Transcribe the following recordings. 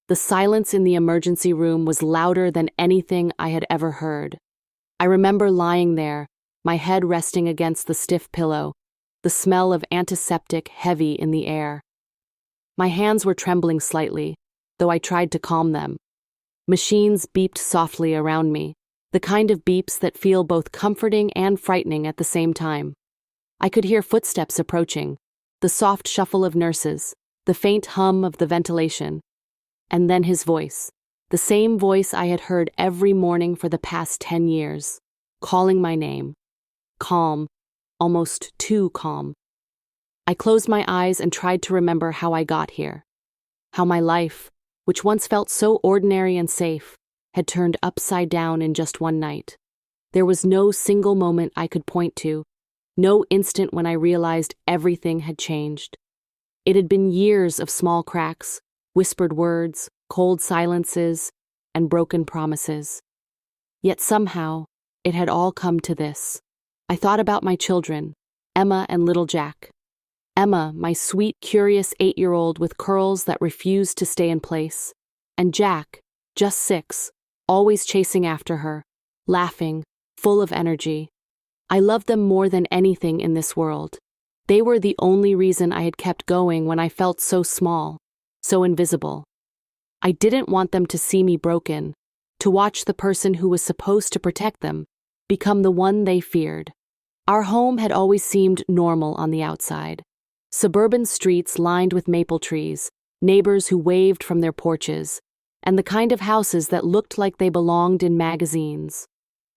The silence in the emergency room was louder than anything I had ever heard. I remember lying there, my head resting against the stiff pillow, the smell of antiseptic heavy in the air. My hands were trembling slightly, though I tried to calm them. Machines beeped softly around me, the kind of beeps that feel both comforting and frightening at the same time. I could hear footsteps approaching, the soft shuffle of nurses, the faint hum of the ventilation. And then his voice, the same voice I had heard every morning for the past 10 years, calling my name. Calm, almost too calm. I closed my eyes and tried to remember how I got here. How my life, which once felt so ordinary and safe, had turned upside down in just one night. There was no single moment I could point to, no instant when I realized everything had changed. It had been years of small cracks, whispered words, cold silences, and broken promises. Yet somehow, it had all come to this. I thought about my children, Emma and little Jack. Emma, my sweet, curious 8-year-old with curls that refused to stay in place, and Jack, just 6, always chasing after her, laughing, full of energy. I loved them more than anything in this world. They were the only reason I had kept going when I felt so small, so invisible. I didn't want them to see me broken, to watch the person who was supposed to protect them become the one they feared. Our home had always seemed normal on the outside. Suburban streets lined with maple trees, neighbors who waved from their porches, and the kind of houses that looked like they belonged in magazines.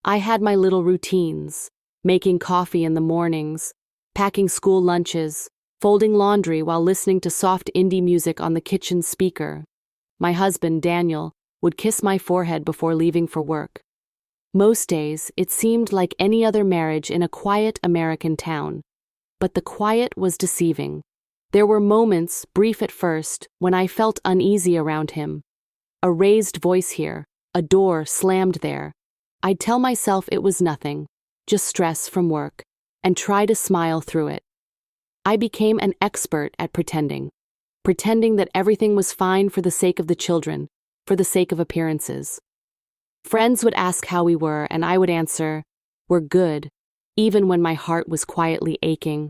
I had my little routines, making coffee in the mornings, packing school lunches, folding laundry while listening to soft indie music on the kitchen speaker. My husband, Daniel, would kiss my forehead before leaving for work. Most days, it seemed like any other marriage in a quiet American town. But the quiet was deceiving. There were moments, brief at first, when I felt uneasy around him. A raised voice here, a door slammed there. I'd tell myself it was nothing, just stress from work, and try to smile through it. I became an expert at pretending that everything was fine for the sake of the children, for the sake of appearances. Friends would ask how we were, and I would answer, "We're good," even when my heart was quietly aching.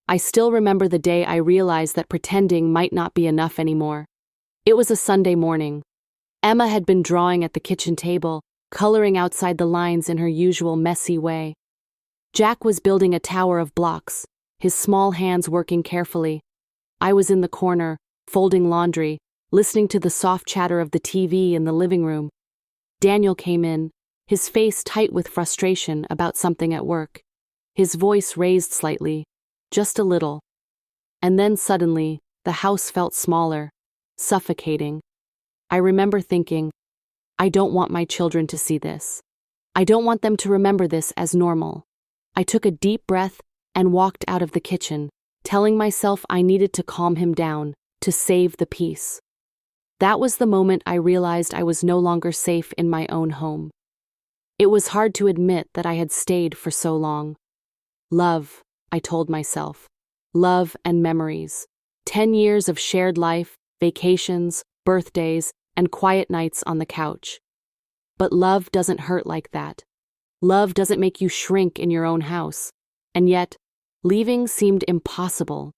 I still remember the day I realized that pretending might not be enough anymore. It was a Sunday morning. Emma had been drawing at the kitchen table, coloring outside the lines in her usual messy way. Jack was building a tower of blocks, his small hands working carefully. I was in the corner, folding laundry, listening to the soft chatter of the TV in the living room. Daniel came in, his face tight with frustration about something at work. His voice raised slightly, just a little. And then suddenly, the house felt smaller, suffocating. I remember thinking, I don't want my children to see this. I don't want them to remember this as normal. I took a deep breath and walked out of the kitchen, telling myself I needed to calm him down, to save the peace. That was the moment I realized I was no longer safe in my own home. It was hard to admit that I had stayed for so long. Love, I told myself. Love and memories. 10 years of shared life, vacations, birthdays, and quiet nights on the couch. But love doesn't hurt like that. Love doesn't make you shrink in your own house. And yet, leaving seemed impossible.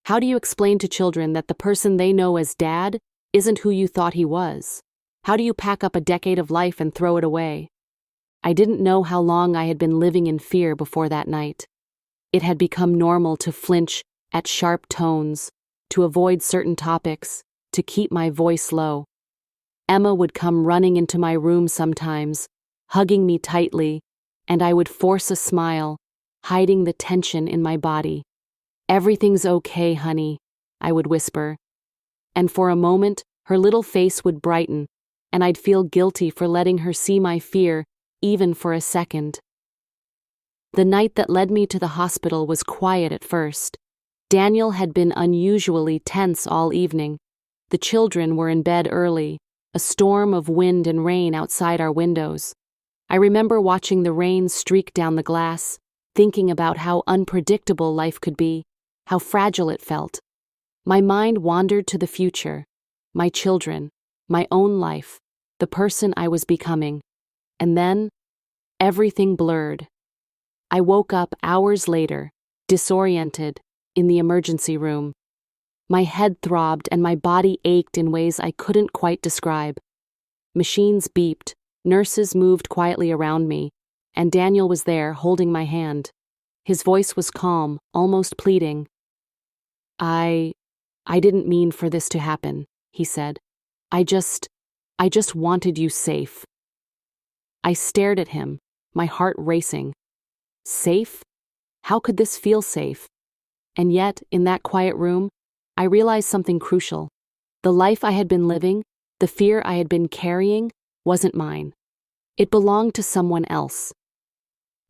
How do you explain to children that the person they know as dad isn't who you thought he was? How do you pack up a decade of life and throw it away? I didn't know how long I had been living in fear before that night. It had become normal to flinch at sharp tones, to avoid certain topics, to keep my voice low. Emma would come running into my room sometimes, hugging me tightly, and I would force a smile, hiding the tension in my body. "Everything's okay, honey," I would whisper. And for a moment, her little face would brighten, and I'd feel guilty for letting her see my fear, even for a second. The night that led me to the hospital was quiet at first. Daniel had been unusually tense all evening. The children were in bed early, a storm of wind and rain outside our windows. I remember watching the rain streak down the glass, thinking about how unpredictable life could be, how fragile it felt. My mind wandered to the future, my children, my own life, the person I was becoming. And then, everything blurred. I woke up hours later, disoriented, in the emergency room. My head throbbed and my body ached in ways I couldn't quite describe. Machines beeped, nurses moved quietly around me, and Daniel was there holding my hand. His voice was calm, almost pleading. I didn't mean for this to happen, he said. I just wanted you safe. I stared at him, my heart racing. Safe? How could this feel safe? And yet, in that quiet room, I realized something crucial. The life I had been living, the fear I had been carrying, wasn't mine. It belonged to someone else.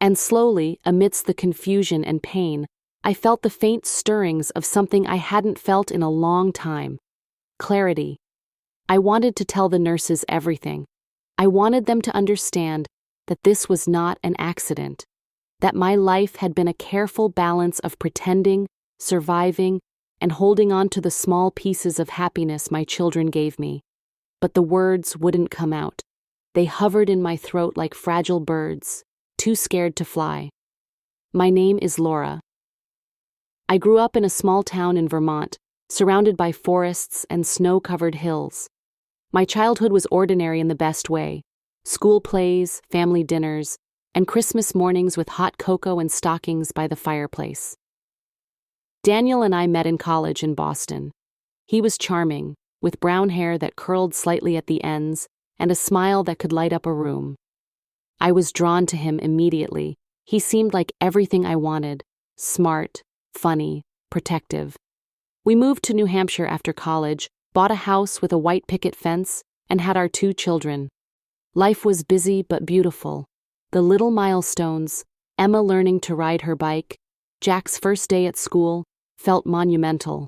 And slowly, amidst the confusion and pain, I felt the faint stirrings of something I hadn't felt in a long time. Clarity. I wanted to tell the nurses everything. I wanted them to understand that this was not an accident, that my life had been a careful balance of pretending, surviving, and holding on to the small pieces of happiness my children gave me. But the words wouldn't come out. They hovered in my throat like fragile birds, too scared to fly. My name is Laura. I grew up in a small town in Vermont, surrounded by forests and snow-covered hills. My childhood was ordinary in the best way. School plays, family dinners, and Christmas mornings with hot cocoa and stockings by the fireplace. Daniel and I met in college in Boston. He was charming, with brown hair that curled slightly at the ends and a smile that could light up a room. I was drawn to him immediately. He seemed like everything I wanted: smart, funny, protective. We moved to New Hampshire after college, bought a house with a white picket fence, and had our 2 children. Life was busy but beautiful. The little milestones, Emma learning to ride her bike, Jack's first day at school, felt monumental.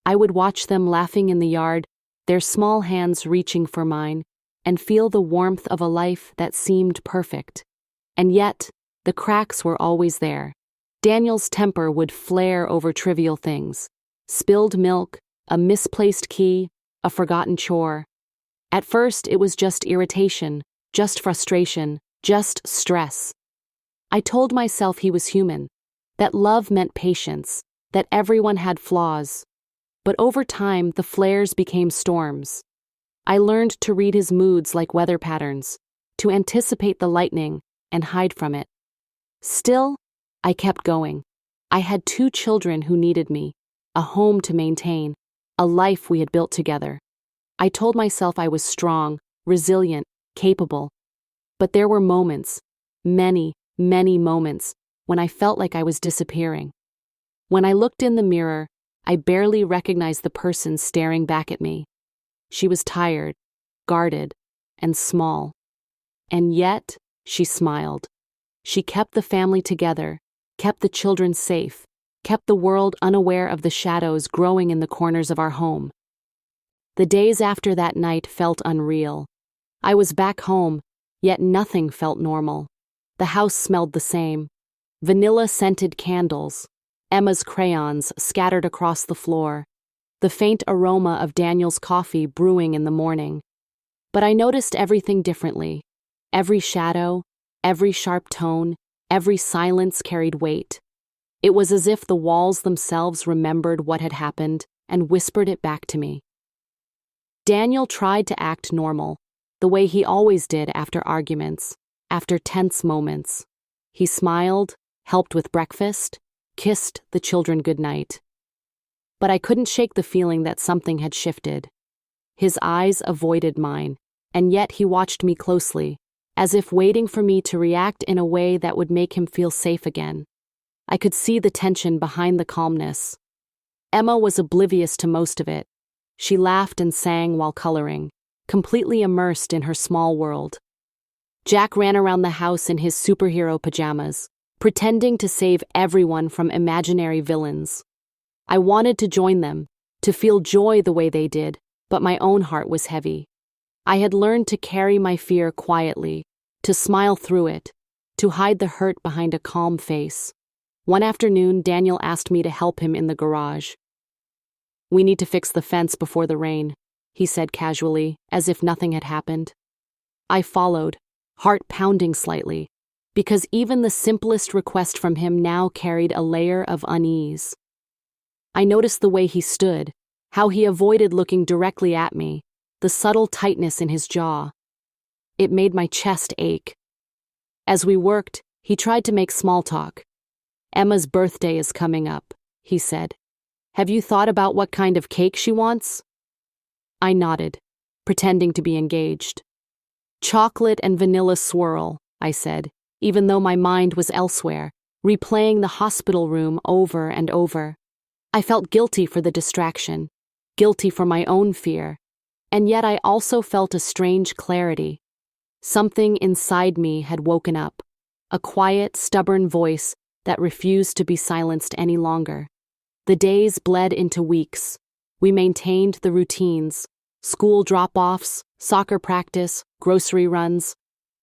I would watch them laughing in the yard, their small hands reaching for mine, and feel the warmth of a life that seemed perfect. And yet, the cracks were always there. Daniel's temper would flare over trivial things: spilled milk, a misplaced key, a forgotten chore. At first, it was just irritation, just frustration, just stress. I told myself he was human, that love meant patience, that everyone had flaws. But over time, the flares became storms. I learned to read his moods like weather patterns, to anticipate the lightning and hide from it. Still, I kept going. I had 2 children who needed me, a home to maintain, a life we had built together. I told myself I was strong, resilient, capable. But there were moments, many, many moments, when I felt like I was disappearing. When I looked in the mirror, I barely recognized the person staring back at me. She was tired, guarded, and small. And yet, she smiled. She kept the family together, kept the children safe, kept the world unaware of the shadows growing in the corners of our home. The days after that night felt unreal. I was back home, yet nothing felt normal. The house smelled the same. Vanilla-scented candles, Emma's crayons scattered across the floor, the faint aroma of Daniel's coffee brewing in the morning. But I noticed everything differently. Every shadow, every sharp tone, every silence carried weight. It was as if the walls themselves remembered what had happened and whispered it back to me. Daniel tried to act normal, the way he always did after arguments, after tense moments. He smiled, helped with breakfast, kissed the children goodnight. But I couldn't shake the feeling that something had shifted. His eyes avoided mine, and yet he watched me closely, as if waiting for me to react in a way that would make him feel safe again. I could see the tension behind the calmness. Emma was oblivious to most of it. She laughed and sang while coloring, completely immersed in her small world. Jack ran around the house in his superhero pajamas, pretending to save everyone from imaginary villains. I wanted to join them, to feel joy the way they did, but my own heart was heavy. I had learned to carry my fear quietly, to smile through it, to hide the hurt behind a calm face. One afternoon, Daniel asked me to help him in the garage. "We need to fix the fence before the rain," he said casually, as if nothing had happened. I followed, heart pounding slightly, because even the simplest request from him now carried a layer of unease. I noticed the way he stood, how he avoided looking directly at me, the subtle tightness in his jaw. It made my chest ache. As we worked, he tried to make small talk. Emma's birthday is coming up, he said. Have you thought about what kind of cake she wants? I nodded, pretending to be engaged. Chocolate and vanilla swirl, I said, even though my mind was elsewhere, replaying the hospital room over and over. I felt guilty for the distraction, guilty for my own fear, and yet I also felt a strange clarity. Something inside me had woken up, a quiet, stubborn voice that refused to be silenced any longer. The days bled into weeks. We maintained the routines, school drop-offs, soccer practice, grocery runs,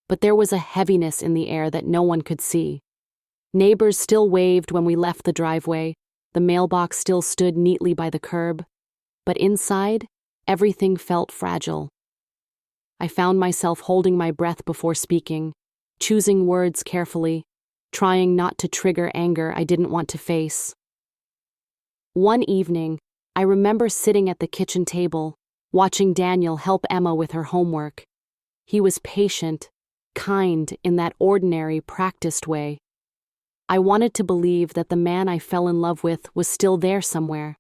but there was a heaviness in the air that no one could see. Neighbors still waved when we left the driveway, the mailbox still stood neatly by the curb, but inside, everything felt fragile. I found myself holding my breath before speaking, choosing words carefully, trying not to trigger anger I didn't want to face. One evening, I remember sitting at the kitchen table, watching Daniel help Emma with her homework. He was patient, kind in that ordinary, practiced way. I wanted to believe that the man I fell in love with was still there somewhere.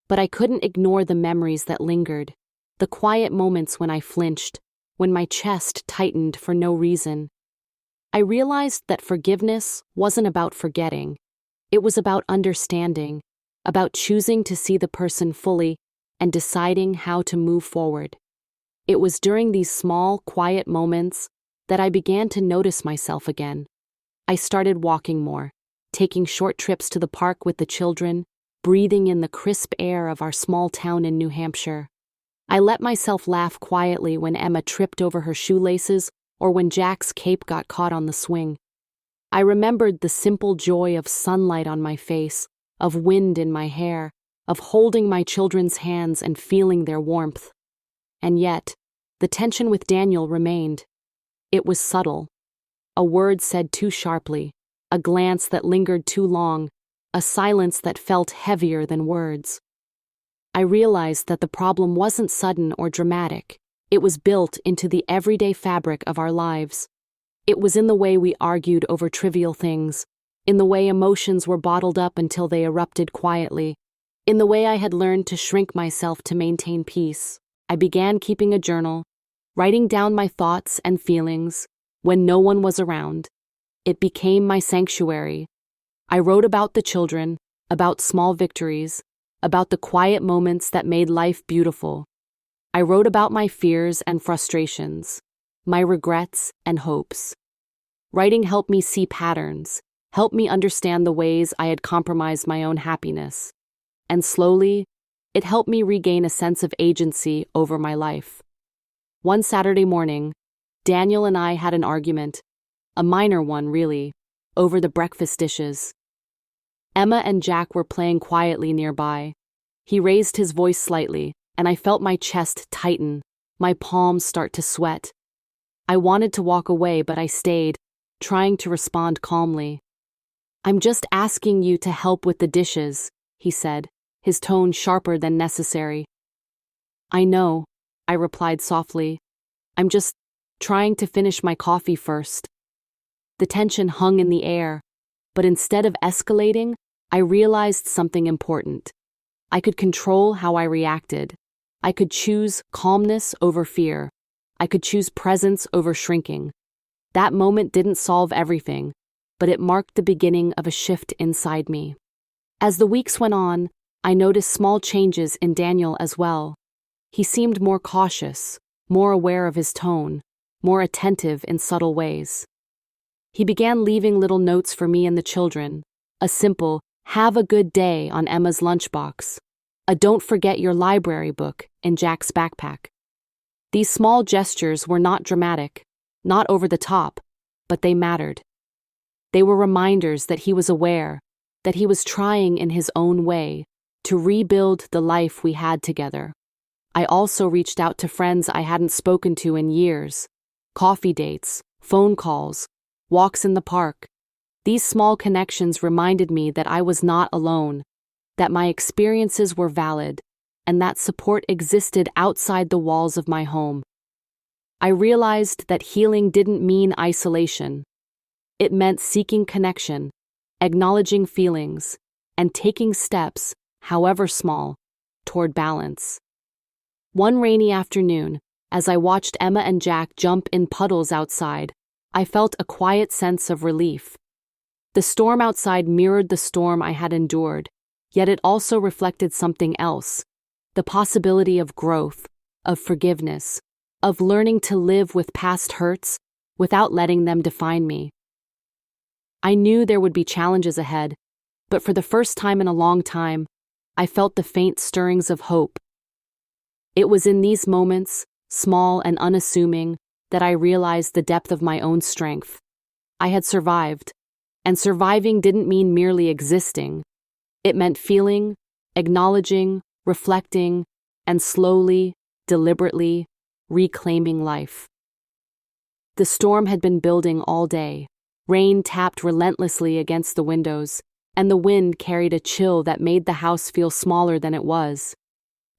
But I couldn't ignore the memories that lingered, the quiet moments when I flinched, when my chest tightened for no reason. I realized that forgiveness wasn't about forgetting. It was about understanding, about choosing to see the person fully and deciding how to move forward. It was during these small, quiet moments that I began to notice myself again. I started walking more, taking short trips to the park with the children, breathing in the crisp air of our small town in New Hampshire. I let myself laugh quietly when Emma tripped over her shoelaces or when Jack's cape got caught on the swing. I remembered the simple joy of sunlight on my face, of wind in my hair, of holding my children's hands and feeling their warmth. And yet, the tension with Daniel remained. It was subtle. A word said too sharply, a glance that lingered too long, a silence that felt heavier than words. I realized that the problem wasn't sudden or dramatic. It was built into the everyday fabric of our lives. It was in the way we argued over trivial things, in the way emotions were bottled up until they erupted quietly, in the way I had learned to shrink myself to maintain peace. I began keeping a journal, writing down my thoughts and feelings when no one was around. It became my sanctuary. I wrote about the children, about small victories, about the quiet moments that made life beautiful. I wrote about my fears and frustrations, my regrets and hopes. Writing helped me see patterns, helped me understand the ways I had compromised my own happiness. And slowly, it helped me regain a sense of agency over my life. One Saturday morning, Daniel and I had an argument, a minor one really, over the breakfast dishes. Emma and Jack were playing quietly nearby. He raised his voice slightly, and I felt my chest tighten, my palms start to sweat. I wanted to walk away, but I stayed, trying to respond calmly. "I'm just asking you to help with the dishes," he said, his tone sharper than necessary. "I know," I replied softly. "I'm just trying to finish my coffee first." The tension hung in the air, but instead of escalating, I realized something important. I could control how I reacted. I could choose calmness over fear. I could choose presence over shrinking. That moment didn't solve everything, but it marked the beginning of a shift inside me. As the weeks went on, I noticed small changes in Daniel as well. He seemed more cautious, more aware of his tone, more attentive in subtle ways. He began leaving little notes for me and the children, a simple, "Have a good day" on Emma's lunchbox, a "Don't forget your library book" in Jack's backpack. These small gestures were not dramatic, not over the top, but they mattered. They were reminders that he was aware, that he was trying in his own way to rebuild the life we had together. I also reached out to friends I hadn't spoken to in years. Coffee dates, phone calls, walks in the park. These small connections reminded me that I was not alone, that my experiences were valid, and that support existed outside the walls of my home. I realized that healing didn't mean isolation. It meant seeking connection, acknowledging feelings, and taking steps, however small, toward balance. One rainy afternoon, as I watched Emma and Jack jump in puddles outside, I felt a quiet sense of relief. The storm outside mirrored the storm I had endured, yet it also reflected something else: the possibility of growth, of forgiveness, of learning to live with past hurts without letting them define me. I knew there would be challenges ahead, but for the first time in a long time, I felt the faint stirrings of hope. It was in these moments, small and unassuming, that I realized the depth of my own strength. I had survived, and surviving didn't mean merely existing. It meant feeling, acknowledging, reflecting, and slowly, deliberately, reclaiming life. The storm had been building all day. Rain tapped relentlessly against the windows, and the wind carried a chill that made the house feel smaller than it was.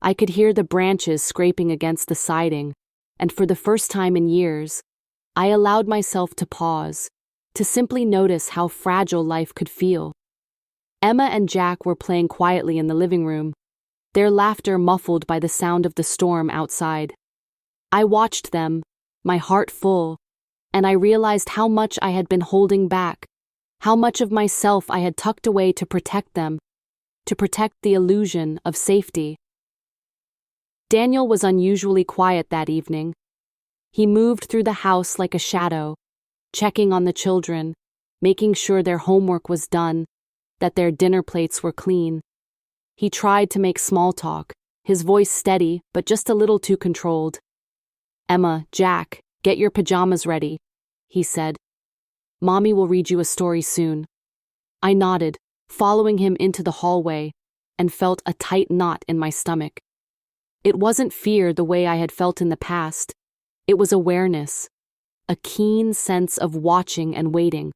I could hear the branches scraping against the siding, and for the first time in years, I allowed myself to pause, to simply notice how fragile life could feel. Emma and Jack were playing quietly in the living room, their laughter muffled by the sound of the storm outside. I watched them, my heart full, and I realized how much I had been holding back, how much of myself I had tucked away to protect them, to protect the illusion of safety. Daniel was unusually quiet that evening. He moved through the house like a shadow, checking on the children, making sure their homework was done, that their dinner plates were clean. He tried to make small talk, his voice steady but just a little too controlled. "Emma, Jack, get your pajamas ready," he said. "Mommy will read you a story soon." I nodded, following him into the hallway, and felt a tight knot in my stomach. It wasn't fear the way I had felt in the past. It was awareness, a keen sense of watching and waiting.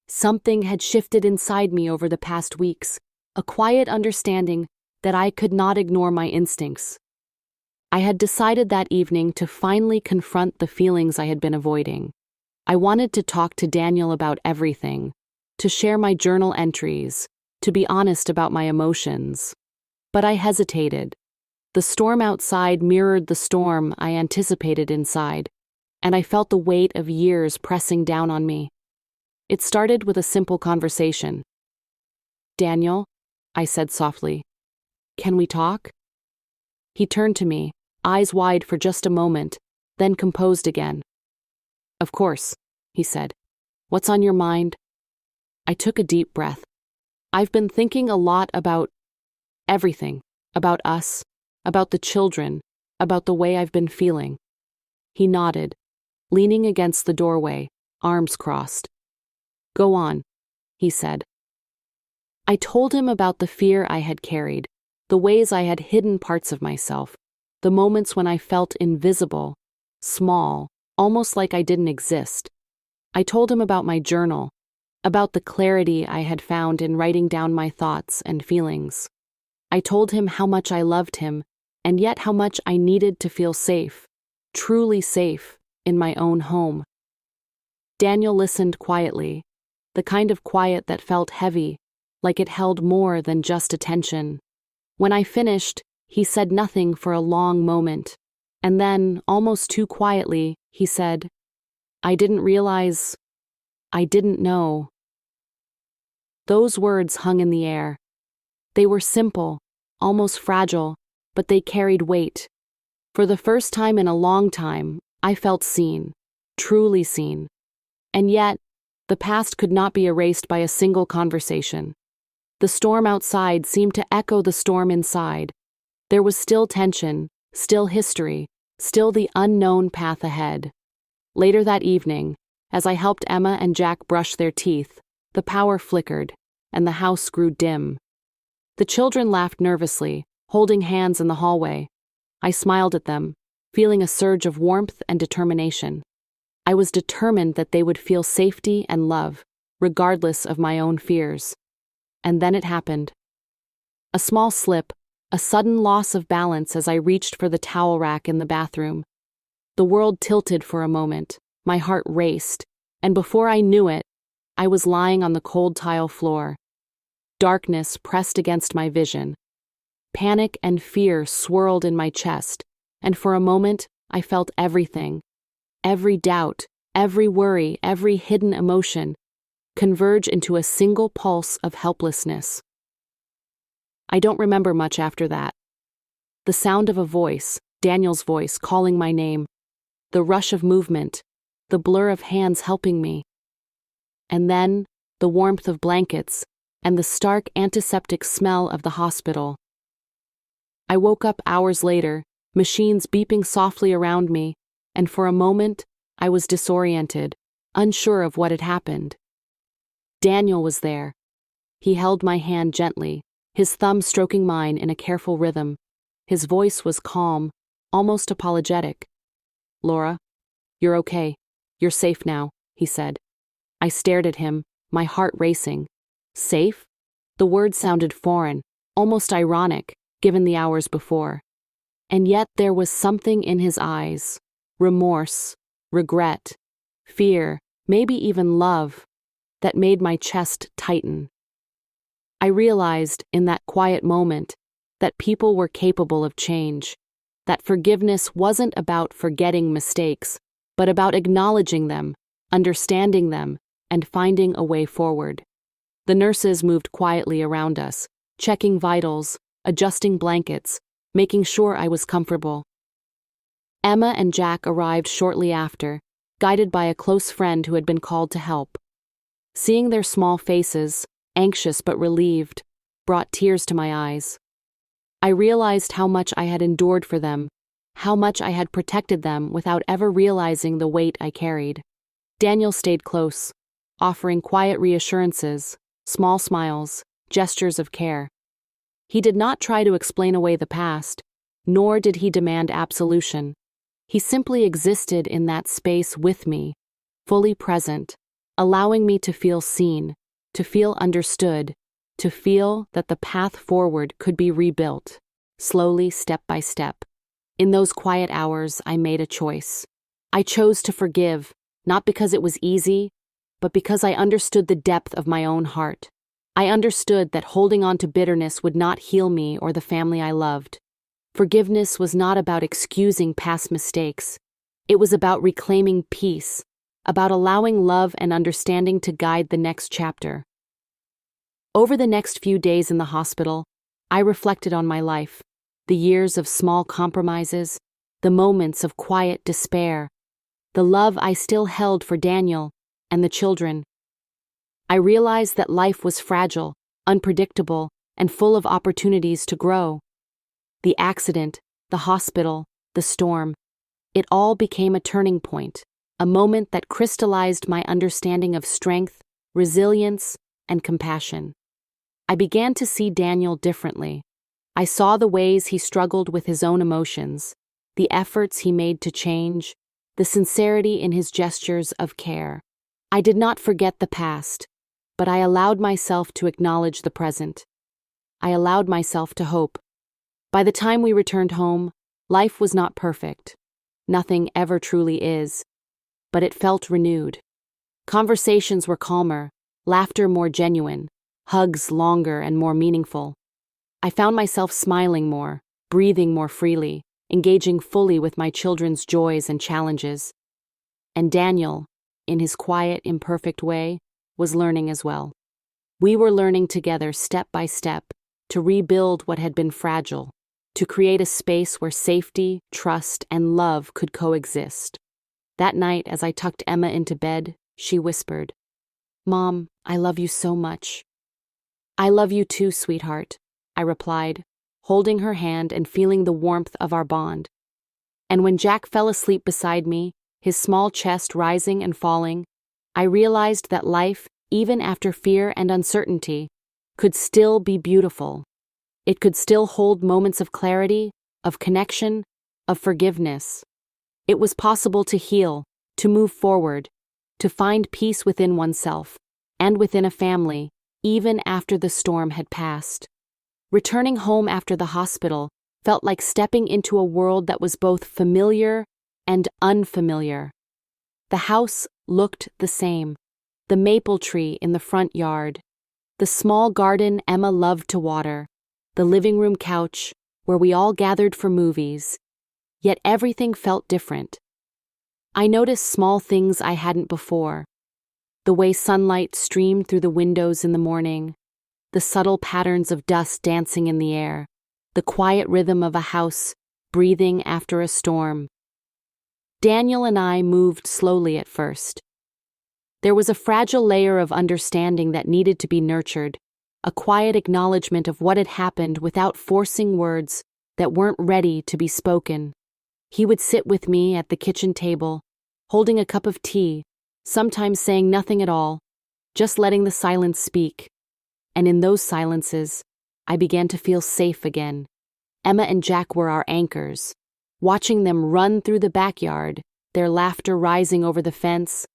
Something had shifted inside me over the past weeks, a quiet understanding that I could not ignore my instincts. I had decided that evening to finally confront the feelings I had been avoiding. I wanted to talk to Daniel about everything, to share my journal entries, to be honest about my emotions. But I hesitated. The storm outside mirrored the storm I anticipated inside, and I felt the weight of years pressing down on me. It started with a simple conversation. "Daniel," I said softly, "can we talk?" He turned to me, eyes wide for just a moment, then composed again. "Of course," he said. "What's on your mind?" I took a deep breath. "I've been thinking a lot about everything, about us, about the children, about the way I've been feeling." He nodded, leaning against the doorway, arms crossed. "Go on," he said. I told him about the fear I had carried, the ways I had hidden parts of myself, the moments when I felt invisible, small, almost like I didn't exist. I told him about my journal, about the clarity I had found in writing down my thoughts and feelings. I told him how much I loved him, and yet how much I needed to feel safe, truly safe, in my own home. Daniel listened quietly, the kind of quiet that felt heavy, like it held more than just attention. When I finished, he said nothing for a long moment, and then, almost too quietly, he said, "I didn't realize, I didn't know." Those words hung in the air. They were simple, almost fragile, but they carried weight. For the first time in a long time, I felt seen, truly seen. And yet, the past could not be erased by a single conversation. The storm outside seemed to echo the storm inside. There was still tension, still history, still the unknown path ahead. Later that evening, as I helped Emma and Jack brush their teeth, the power flickered, and the house grew dim. The children laughed nervously, holding hands in the hallway. I smiled at them, feeling a surge of warmth and determination. I was determined that they would feel safety and love, regardless of my own fears. And then it happened. A small slip, a sudden loss of balance as I reached for the towel rack in the bathroom. The world tilted for a moment, my heart raced, and before I knew it, I was lying on the cold tile floor. Darkness pressed against my vision. Panic and fear swirled in my chest, and for a moment I felt everything. Every doubt, every worry, every hidden emotion converge into a single pulse of helplessness. I don't remember much after that. The sound of a voice, Daniel's voice, calling my name, the rush of movement, the blur of hands helping me. And then, the warmth of blankets and the stark antiseptic smell of the hospital. I woke up hours later, machines beeping softly around me, and for a moment, I was disoriented, unsure of what had happened. Daniel was there. He held my hand gently, his thumb stroking mine in a careful rhythm. His voice was calm, almost apologetic. "Laura, you're okay. You're safe now," he said. I stared at him, my heart racing. Safe? The word sounded foreign, almost ironic, given the hours before. And yet there was something in his eyes. Remorse, regret, fear, maybe even love, that made my chest tighten. I realized, in that quiet moment, that people were capable of change, that forgiveness wasn't about forgetting mistakes, but about acknowledging them, understanding them, and finding a way forward. The nurses moved quietly around us, checking vitals, adjusting blankets, making sure I was comfortable. Emma and Jack arrived shortly after, guided by a close friend who had been called to help. Seeing their small faces, anxious but relieved, brought tears to my eyes. I realized how much I had endured for them, how much I had protected them without ever realizing the weight I carried. Daniel stayed close, offering quiet reassurances, small smiles, gestures of care. He did not try to explain away the past, nor did he demand absolution. He simply existed in that space with me, fully present, allowing me to feel seen, to feel understood, to feel that the path forward could be rebuilt, slowly, step by step. In those quiet hours, I made a choice. I chose to forgive, not because it was easy, but because I understood the depth of my own heart. I understood that holding on to bitterness would not heal me or the family I loved. Forgiveness was not about excusing past mistakes. It was about reclaiming peace, about allowing love and understanding to guide the next chapter. Over the next few days in the hospital, I reflected on my life, the years of small compromises, the moments of quiet despair, the love I still held for Daniel and the children. I realized that life was fragile, unpredictable, and full of opportunities to grow. The accident, the hospital, the storm, it all became a turning point, a moment that crystallized my understanding of strength, resilience, and compassion. I began to see Daniel differently. I saw the ways he struggled with his own emotions, the efforts he made to change, the sincerity in his gestures of care. I did not forget the past, but I allowed myself to acknowledge the present. I allowed myself to hope. By the time we returned home, life was not perfect. Nothing ever truly is. But it felt renewed. Conversations were calmer, laughter more genuine, hugs longer and more meaningful. I found myself smiling more, breathing more freely, engaging fully with my children's joys and challenges. And Daniel, in his quiet, imperfect way, was learning as well. We were learning together step by step to rebuild what had been fragile, to create a space where safety, trust, and love could coexist. That night, as I tucked Emma into bed, she whispered, "Mom, I love you so much." "I love you too, sweetheart," I replied, holding her hand and feeling the warmth of our bond. And when Jack fell asleep beside me, his small chest rising and falling, I realized that life, even after fear and uncertainty, could still be beautiful. It could still hold moments of clarity, of connection, of forgiveness. It was possible to heal, to move forward, to find peace within oneself and within a family, even after the storm had passed. Returning home after the hospital felt like stepping into a world that was both familiar and unfamiliar. The house looked the same, the maple tree in the front yard, the small garden Emma loved to water, the living room couch where we all gathered for movies, yet everything felt different. I noticed small things I hadn't before: the way sunlight streamed through the windows in the morning, the subtle patterns of dust dancing in the air, the quiet rhythm of a house breathing after a storm. Daniel and I moved slowly at first. There was a fragile layer of understanding that needed to be nurtured, a quiet acknowledgement of what had happened without forcing words that weren't ready to be spoken. He would sit with me at the kitchen table, holding a cup of tea, sometimes saying nothing at all, just letting the silence speak. And in those silences, I began to feel safe again. Emma and Jack were our anchors. Watching them run through the backyard, their laughter rising over the fence,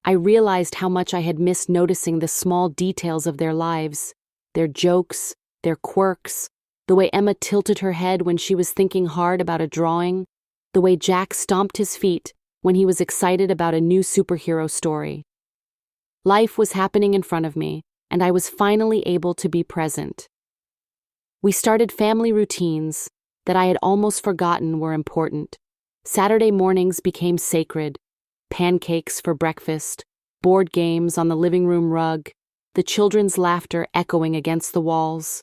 I realized how much I had missed noticing the small details of their lives, their jokes, their quirks, the way Emma tilted her head when she was thinking hard about a drawing, the way Jack stomped his feet when he was excited about a new superhero story. Life was happening in front of me, and I was finally able to be present. We started family routines that I had almost forgotten were important. Saturday mornings became sacred: pancakes for breakfast, board games on the living room rug, the children's laughter echoing against the walls.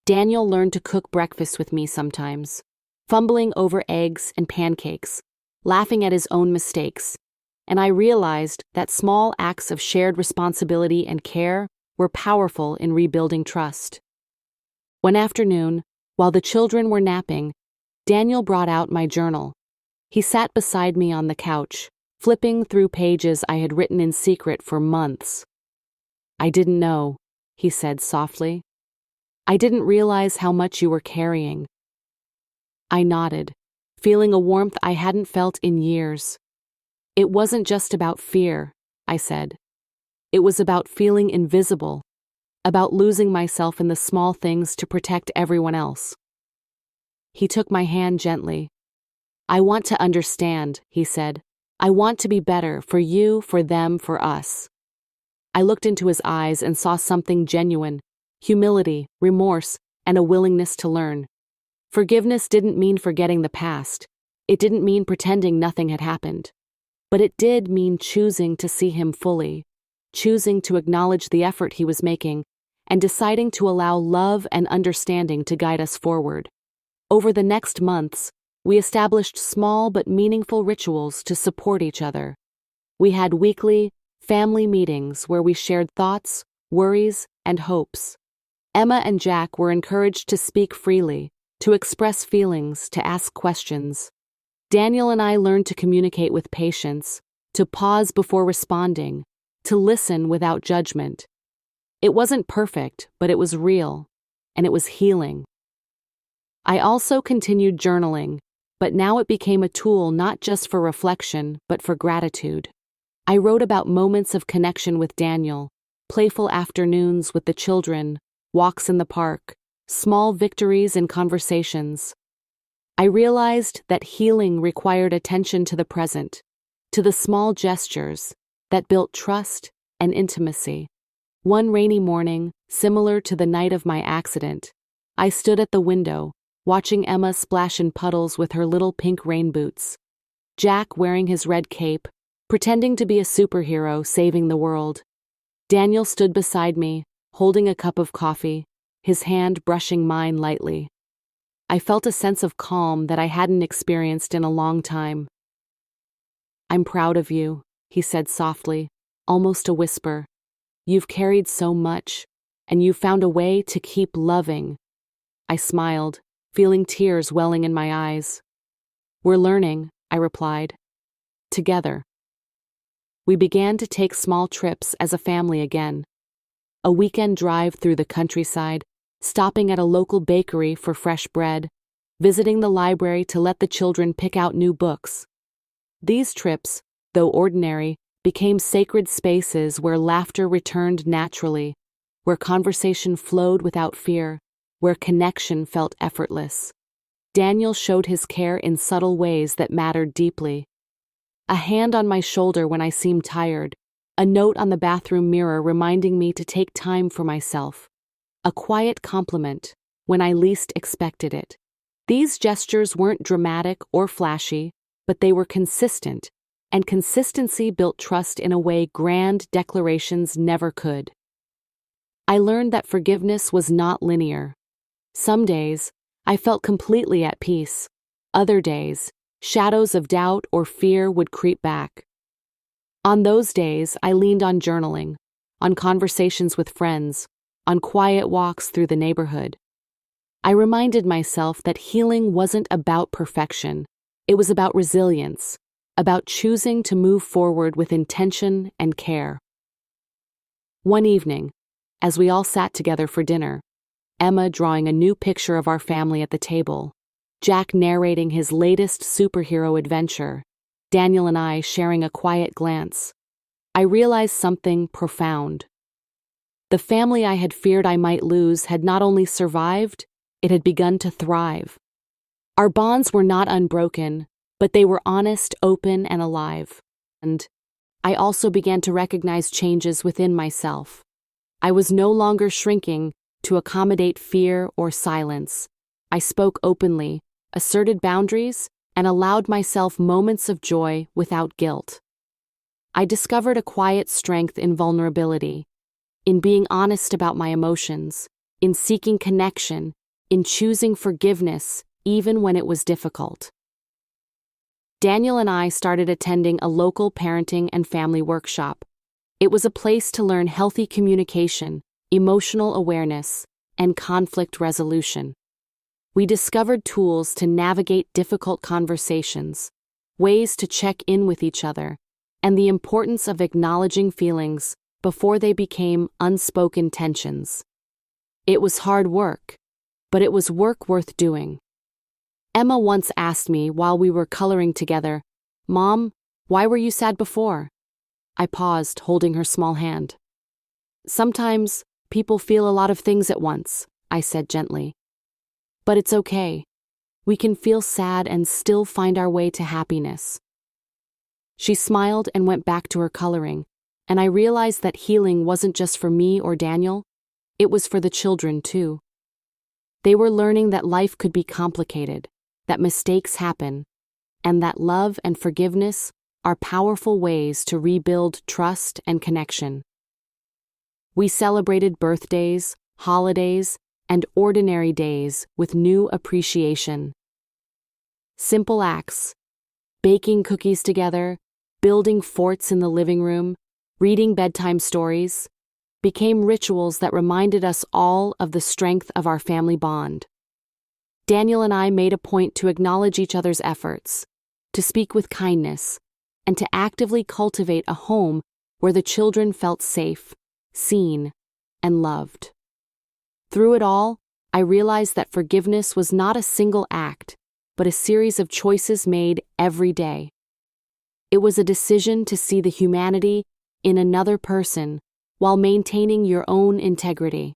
Daniel learned to cook breakfast with me sometimes, fumbling over eggs and pancakes, laughing at his own mistakes, and I realized that small acts of shared responsibility and care were powerful in rebuilding trust. One afternoon, while the children were napping, Daniel brought out my journal. He sat beside me on the couch, flipping through pages I had written in secret for months. "I didn't know," he said softly. "I didn't realize how much you were carrying." I nodded, feeling a warmth I hadn't felt in years. "It wasn't just about fear," I said. "It was about feeling invisible, about losing myself in the small things to protect everyone else." He took my hand gently. "I want to understand," he said. "I want to be better for you, for them, for us." I looked into his eyes and saw something genuine: humility, remorse, and a willingness to learn. Forgiveness didn't mean forgetting the past. It didn't mean pretending nothing had happened. But it did mean choosing to see him fully, choosing to acknowledge the effort he was making, and deciding to allow love and understanding to guide us forward. Over the next months, we established small but meaningful rituals to support each other. We had weekly, family meetings where we shared thoughts, worries, and hopes. Emma and Jack were encouraged to speak freely, to express feelings, to ask questions. Daniel and I learned to communicate with patience, to pause before responding, to listen without judgment. It wasn't perfect, but it was real, and it was healing. I also continued journaling, but now it became a tool not just for reflection, but for gratitude. I wrote about moments of connection with Daniel, playful afternoons with the children, walks in the park, small victories in conversations. I realized that healing required attention to the present, to the small gestures that built trust and intimacy. One rainy morning, similar to the night of my accident, I stood at the window, watching Emma splash in puddles with her little pink rain boots, Jack wearing his red cape, pretending to be a superhero saving the world. Daniel stood beside me, holding a cup of coffee, his hand brushing mine lightly. I felt a sense of calm that I hadn't experienced in a long time. "I'm proud of you," he said softly, almost a whisper. "You've carried so much, and you've found a way to keep loving." I smiled, feeling tears welling in my eyes. "We're learning," I replied. "Together." We began to take small trips as a family again. A weekend drive through the countryside, stopping at a local bakery for fresh bread, visiting the library to let the children pick out new books. These trips, though ordinary, became sacred spaces where laughter returned naturally, where conversation flowed without fear, where connection felt effortless. Daniel showed his care in subtle ways that mattered deeply. A hand on my shoulder when I seemed tired, a note on the bathroom mirror reminding me to take time for myself, a quiet compliment when I least expected it. These gestures weren't dramatic or flashy, but they were consistent, and consistency built trust in a way grand declarations never could. I learned that forgiveness was not linear. Some days, I felt completely at peace. Other days, shadows of doubt or fear would creep back. On those days, I leaned on journaling, on conversations with friends, on quiet walks through the neighborhood. I reminded myself that healing wasn't about perfection. It was about resilience, about choosing to move forward with intention and care. One evening, as we all sat together for dinner, Emma drawing a new picture of our family at the table, Jack narrating his latest superhero adventure, Daniel and I sharing a quiet glance, I realized something profound. The family I had feared I might lose had not only survived, it had begun to thrive. Our bonds were not unbroken, but they were honest, open, and alive. And I also began to recognize changes within myself. I was no longer shrinking to accommodate fear or silence. I spoke openly, asserted boundaries, and allowed myself moments of joy without guilt. I discovered a quiet strength in vulnerability, in being honest about my emotions, in seeking connection, in choosing forgiveness, even when it was difficult. Daniel and I started attending a local parenting and family workshop. It was a place to learn healthy communication, emotional awareness, and conflict resolution. We discovered tools to navigate difficult conversations, ways to check in with each other, and the importance of acknowledging feelings before they became unspoken tensions. It was hard work, but it was work worth doing. Emma once asked me while we were coloring together, "Mom, why were you sad before?" I paused, holding her small hand. "Sometimes people feel a lot of things at once," I said gently. "But it's okay. We can feel sad and still find our way to happiness." She smiled and went back to her coloring, and I realized that healing wasn't just for me or Daniel, it was for the children too. They were learning that life could be complicated, that mistakes happen, and that love and forgiveness are powerful ways to rebuild trust and connection. We celebrated birthdays, holidays, and ordinary days with new appreciation. Simple acts, baking cookies together, building forts in the living room, reading bedtime stories, became rituals that reminded us all of the strength of our family bond. Daniel and I made a point to acknowledge each other's efforts, to speak with kindness, and to actively cultivate a home where the children felt safe, seen, and loved. Through it all, I realized that forgiveness was not a single act, but a series of choices made every day. It was a decision to see the humanity in another person while maintaining your own integrity.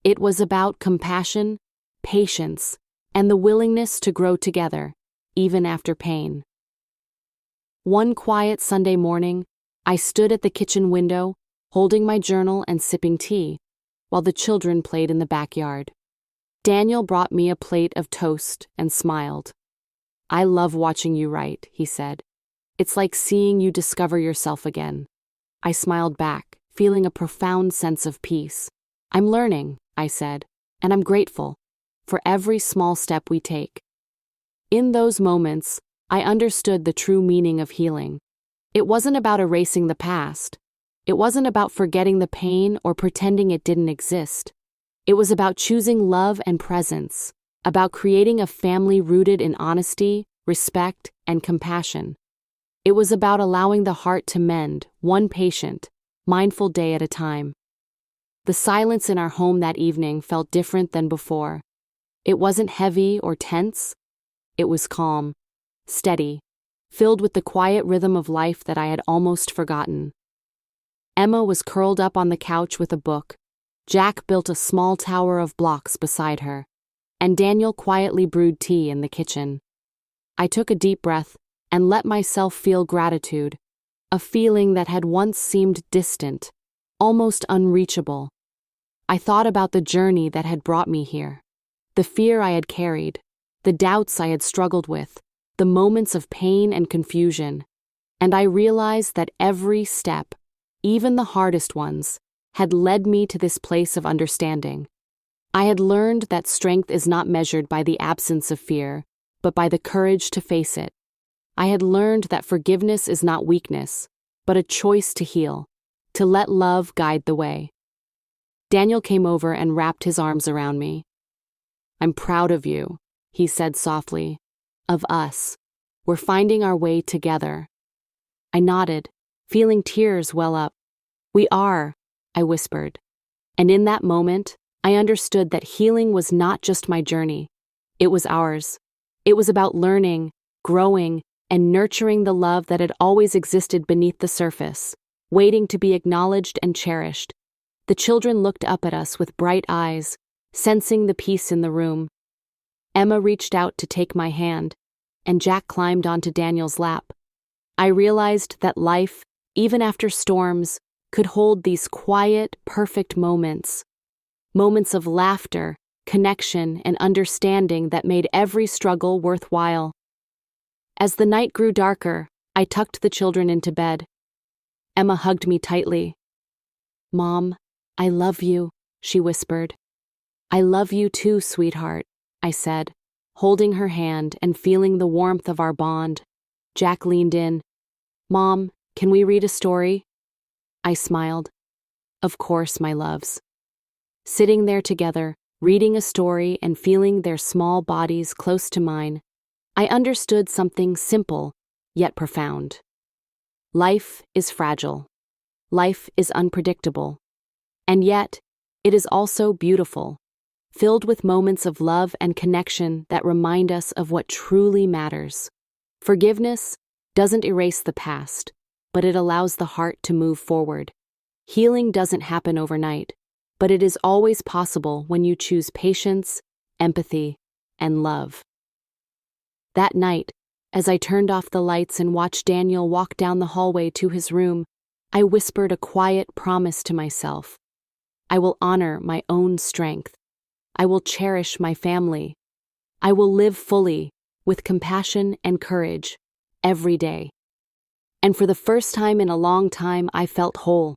It was about compassion, patience, and the willingness to grow together, even after pain. One quiet Sunday morning, I stood at the kitchen window, holding my journal and sipping tea, while the children played in the backyard. Daniel brought me a plate of toast and smiled. "I love watching you write," he said. "It's like seeing you discover yourself again." I smiled back, feeling a profound sense of peace. "I'm learning," I said, "and I'm grateful for every small step we take." In those moments, I understood the true meaning of healing. It wasn't about erasing the past. It wasn't about forgetting the pain or pretending it didn't exist. It was about choosing love and presence, about creating a family rooted in honesty, respect, and compassion. It was about allowing the heart to mend, one patient, mindful day at a time. The silence in our home that evening felt different than before. It wasn't heavy or tense. It was calm, steady, filled with the quiet rhythm of life that I had almost forgotten. Emma was curled up on the couch with a book. Jack built a small tower of blocks beside her, and Daniel quietly brewed tea in the kitchen. I took a deep breath and let myself feel gratitude, a feeling that had once seemed distant, almost unreachable. I thought about the journey that had brought me here, the fear I had carried, the doubts I had struggled with, the moments of pain and confusion, and I realized that every step, even the hardest ones, had led me to this place of understanding. I had learned that strength is not measured by the absence of fear, but by the courage to face it. I had learned that forgiveness is not weakness, but a choice to heal, to let love guide the way. Daniel came over and wrapped his arms around me. "I'm proud of you," he said softly. "Of us. We're finding our way together." I nodded, feeling tears well up. "We are," I whispered. And in that moment, I understood that healing was not just my journey. It was ours. It was about learning, growing, and nurturing the love that had always existed beneath the surface, waiting to be acknowledged and cherished. The children looked up at us with bright eyes, sensing the peace in the room. Emma reached out to take my hand, and Jack climbed onto Daniel's lap. I realized that life, even after storms, could hold these quiet, perfect moments. Moments of laughter, connection, and understanding that made every struggle worthwhile. As the night grew darker, I tucked the children into bed. Emma hugged me tightly. "Mom, I love you," she whispered. "I love you too, sweetheart," I said, holding her hand and feeling the warmth of our bond. Jack leaned in. "Mom, can we read a story?" I smiled. "Of course, my loves." Sitting there together, reading a story and feeling their small bodies close to mine, I understood something simple, yet profound. Life is fragile. Life is unpredictable. And yet, it is also beautiful, filled with moments of love and connection that remind us of what truly matters. Forgiveness doesn't erase the past, but it allows the heart to move forward. Healing doesn't happen overnight, but it is always possible when you choose patience, empathy, and love. That night, as I turned off the lights and watched Daniel walk down the hallway to his room, I whispered a quiet promise to myself. I will honor my own strength. I will cherish my family. I will live fully, with compassion and courage, every day. And for the first time in a long time, I felt whole.